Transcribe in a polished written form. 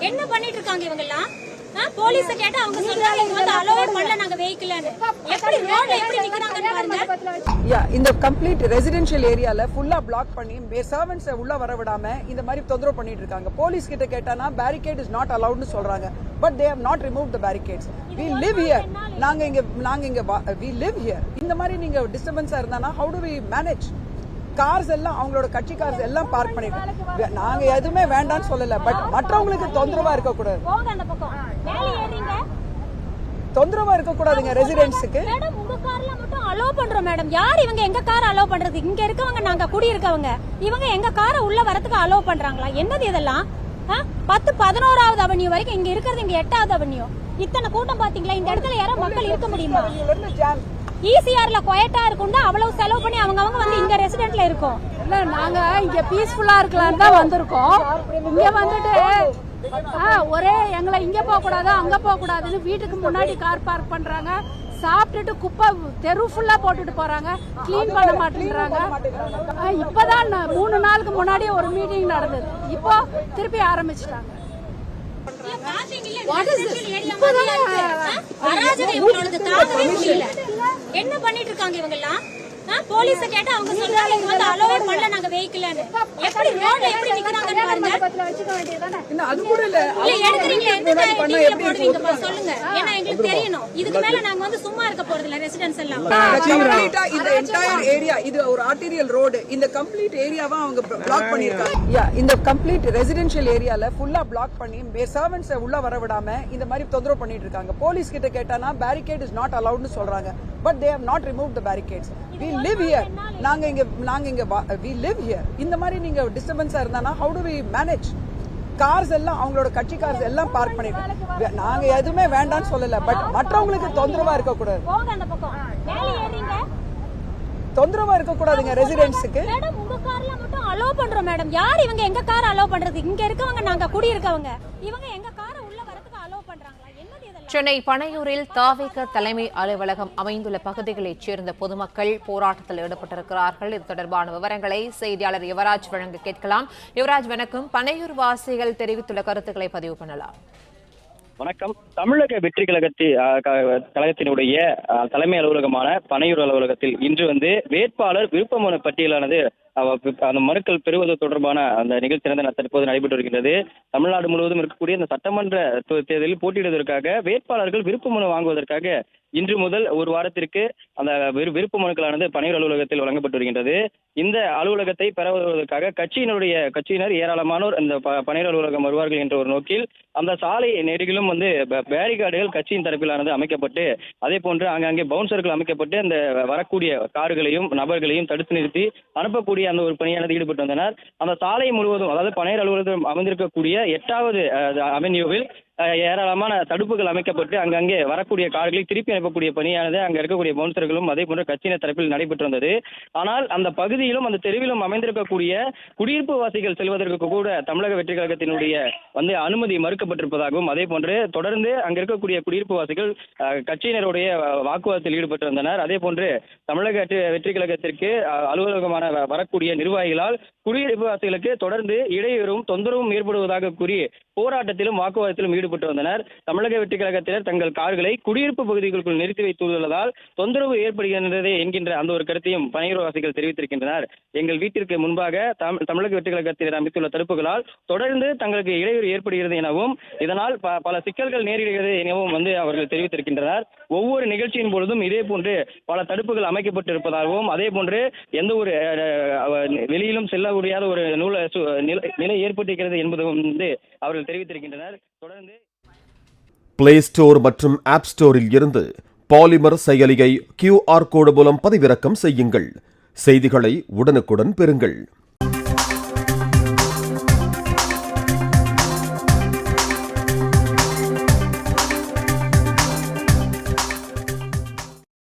என்ன பண்ணிட்டு இருக்காங்க இவங்க எல்லாம்? போலீஸ் கேட்டா அவங்க சொல்றாங்க இங்க வந்து அலோவ் பண்ணல நாங்க வெஹிக்கிள்னு. எப்படி ரோட்ல எப்படி நிக்கறாங்கன்னு பாருங்க. இந்த கம்ப்ளீட் ரெசிடென்ஷியல் ஏரியால ஃபுல்லா பிளாக் பண்ணி சர்வன்ட்ஸ் உள்ள வர விடாம இந்த மாதிரி தொந்தரவு பண்ணிட்டு இருக்காங்க. போலீஸ் கிட்ட கேட்டானா பேரிகேட் இஸ் நாட் அலௌட்னு சொல்றாங்க. But they have not remove the barricades. we live here. நாங்க இங்க we live here. இந்த மாதிரி நீங்க டிஸ்டர்பன்ஸா இருந்தானா how do we manage? Cars எல்லாம் அவங்களோட கட்சி கார்ஸ் எல்லாம் பார்க் பண்ணிருக்காங்க. நாங்க எதுவுமே வேண்டாம்னு சொல்லல. பட் மற்றவங்களுக்கு தொந்தரவா இருக்க கூடாது. தொந்தரவா இருக்க கூடாதுங்க ரெசிடென்ட்ஸ்க்கு. மேடம் உங்க கார்ல மட்டும் அலோ பண்றோம் மேடம். யார் இவங்க எங்க கார் அலோ பண்றது? இங்க இருக்கவங்க நாங்க குடி இருக்கவங்க. இவங்க எங்க காரை உள்ள வரதுக்கு அலோ பண்றாங்களா? என்னது இதெல்லாம்? 10-11வது அவென்யூ வரைக்கும் இங்க இருக்கிறது இங்க 8வது அவென்யூ. இத்தனை கூட்டம் பாத்தீங்களா? இந்த இடத்துல யாரோ மக்கள் இருக்க முடியுமா? ஈசிஆர்ல குவைட்டா இருக்கும்னா அவ்வளவு செலவு பண்ணி அவங்க வந்து இங்க ரெசிடென்ட்ல இருக்கோம். இல்ல நாங்க இங்க பீஸ்ஃபுல்லா இருக்கலாம்னு தான் வந்திருக்கோம். இங்க வந்துட்டு ஒரே எங்களை இங்க போக கூடாது அங்க போக கூடாதுன்னு வீட்டுக்கு முன்னாடி கார் பார்க் பண்றாங்க. சாப்பிட்டுட்டு குப்பை தெரு ஃபுல்லா போட்டுட்டு போறாங்க. கிளீன் பண்ண மாட்டேங்கிறாங்க. இப்பதான் 3 நாளுக்கு முன்னாடி ஒரு மீட்டிங் நடந்தது. இப்போ திருப்பி ஆரம்பிச்சிட்டாங்க. என்ன பண்ணிட்டு இருக்காங்க இவங்க எல்லாம்? போலீஸ் கேட்டா அவங்க சொல்றாங்க இங்க வந்து அலோவ் பண்ணல நாங்க வெஹிக்கிள்னு. எப்படி ரோட்ல எப்படி நிக்கறாங்கன்னு பாருங்க. இன்ன அது கூட இல்ல. எடுக்கறீங்க எந்த டிவில போடுவீங்க சொல்லுங்க. ஏன்னா எங்களுக்கு தெரியணும். இதுக்கு மேல நாங்க வந்து சும்மா இருக்க போறது இல்ல. ரெசிடென்ட்ஸ் எல்லாம் கம்ப்ளீட்டா இந்த என்டையர் ஏரியா இது ஒரு ஆர்டீரியல் ரோடு. இந்த கம்ப்ளீட் ஏரியாவை அவங்க பிளாக் பண்ணிருக்காங்க. இந்த கம்ப்ளீட் ரெசிடென்ஷியல் ஏரியால ஃபுல்லா பிளாக் பண்ணி சர்வன்ட்ஸ் உள்ள வர விடாம இந்த மாதிரி தொந்தரவு பண்ணிட்டு இருக்காங்க. போலீஸ் கிட்ட கேட்டானா பேரிகேட் இஸ் நாட் அலௌட்னு சொல்றாங்க. But they have not remove the barricades. we live here. நாங்க இங்க we live here. இந்த மாதிரி நீங்க டிஸ்டர்பன்ஸா இருந்தானா how do we manage? Cars எல்லாம் அவங்களோட கட்சி கார்ஸ் எல்லாம் பார்க் பண்ணிருக்காங்க. நாங்க எதுவுமே வேண்டாம்னு சொல்லல. பட் மற்றவங்களுக்கு தொந்தரவா இருக்க கூடாது. தொந்தரவா இருக்க கூடாதுங்க ரெசிடென்ட்ஸ்க்கு. மேடம் உங்க கார்ல மட்டும் அலோ பண்றோம் மேடம். யார் இவங்க எங்க கார் அலோ பண்றது? இங்க இருக்கவங்க நாங்க குடி இருக்கவங்க. இவங்க எங்க காரை உள்ள வரதுக்கு அலோ பண்றாங்களா? என்னது இதெல்லாம்? சென்னை பனையூரில் தாவேக தலைமை அலுவலகம் அமைந்துள்ள பகுதிகளைச் சேர்ந்த பொதுமக்கள் போராட்டத்தில் ஈடுபட்டிருக்கிறார்கள். இது தொடர்பான விவரங்களை செய்தியாளர் யுவராஜ் வழங்க கேட்கலாம். யுவராஜ் வணக்கம். பனையூர் வாசிகள் தெரிவித்துள்ள கருத்துக்களை பதிவு பண்ணலாம். வணக்கம். தமிழக வெற்றி கழகத்தினுடைய தலைமை அலுவலகமான பனையூர் அலுவலகத்தில் இன்று வேட்பாளர் விருப்பமனு பட்டியலானது அந்த மனுக்கள் பெறுவது தொடர்பான அந்த நிகழ்ச்சி தற்போது நடைபெற்று வருகின்றது. தமிழ்நாடு முழுவதும் இருக்கக்கூடிய இந்த சட்டமன்ற தேர்தலில் போட்டியிடுவதற்காக வேட்பாளர்கள் விருப்ப மனு வாங்குவதற்காக இன்று முதல் ஒரு வாரத்திற்கு அந்த விருப்ப மனுக்களானது பனையூர் அலுவலகத்தில் வழங்கப்பட்டு வருகின்றது. இந்த அலுவலகத்தை பெற வருவதற்காக கட்சியினர் ஏராளமானோர் இந்த பனையூர் அலுவலகம் வருவார்கள் என்ற ஒரு நோக்கில் அந்த சாலை நெடுகிலும் பேரிகார்டுகள் கட்சியின் தரப்பிலானது அமைக்கப்பட்டு அதே போன்று அங்கங்கே பவுன்சர்கள் அமைக்கப்பட்டு அந்த வரக்கூடிய கார்களையும் நபர்களையும் தடுத்து நிறுத்தி அனுப்பக்கூடிய அந்த ஒரு பணியானது ஈடுபட்டு வந்தனர். அந்த சாலை முழுவதும் அதாவது பனையூர் அலுவலகம் அமைந்திருக்கக்கூடிய 8வது அவென்யூவில் ஏராளமான தடுப்புகள் அமைக்கப்பட்டு அங்கங்கே வரக்கூடிய கார்களை திருப்பி அனுப்பக்கூடிய பணியானது அங்க இருக்கக்கூடிய பவுன்சர்களும் அதே போன்ற கட்சியினர் தரப்பில் நடைபெற்று வந்தது. ஆனால் அந்த பகுதியிலும் அந்த தெருவிலும் அமைந்திருக்கக்கூடிய குடியிருப்பு வாசிகள் செல்வதற்கு கூட தமிழக வெற்றி கழகத்தினுடைய அனுமதி மறுக்கப்பட்டிருப்பதாகவும் அதே போன்று தொடர்ந்து அங்க இருக்கக்கூடிய குடியிருப்பு வாசிகள் கட்சியினருடைய வாக்குவாதத்தில் ஈடுபட்டு வந்தனர். அதே போன்று தமிழக வெற்றி கழகத்திற்கு அலுவலகமான வரக்கூடிய நிர்வாகிகளால் குடியிருப்பு வாசிகளுக்கு தொடர்ந்து இடையூறும் தொந்தரவும் ஏற்படுவதாக கூறி போராட்டத்திலும் வாக்குவாதத்திலும் ஈடுபட்டு வந்தனர். தமிழக வெற்றி கழகத்தினர் தங்கள் கார்களை குடியிருப்பு பகுதிகளுக்குள் நிறுத்தி வைத்துள்ளதால் தொந்தரவு ஏற்படுகின்றது என்கின்ற அந்த ஒரு கருத்தையும் பனையூர்வாசிகள் தெரிவித்திருக்கின்றனர். எங்கள் வீட்டிற்கு முன்பாக தமிழக வெற்றி கழகத்தினர் அமைத்துள்ள தடுப்புகளால் தொடர்ந்து தங்களுக்கு இடையூறு ஏற்படுகிறது எனவும் இதனால் பல சிக்கல்கள் நேரிடுகிறது எனவும் அவர்கள் தெரிவித்திருக்கின்றனர். ஒவ்வொரு நிகழ்ச்சியின் பொழுதும் இதே போன்று பல தடுப்புகள் அமைக்கப்பட்டிருப்பதாகவும் அதே போன்று எந்த ஒரு வெளியிலும் செல்ல முடியாத ஒரு நிலை ஏற்பட்டிருக்கிறது என்பதும் அவர்கள் தெரிவித்திருக்கின்றனர். தொடர்ந்து பிளே ஸ்டோர் மற்றும் ஆப் ஸ்டோரில் இருந்து பாலிமர் செயலியை QR கோடு மூலம் பதிவிறக்கம் செய்யுங்கள். செய்திகளை உடனுக்குடன் பெறுங்கள்.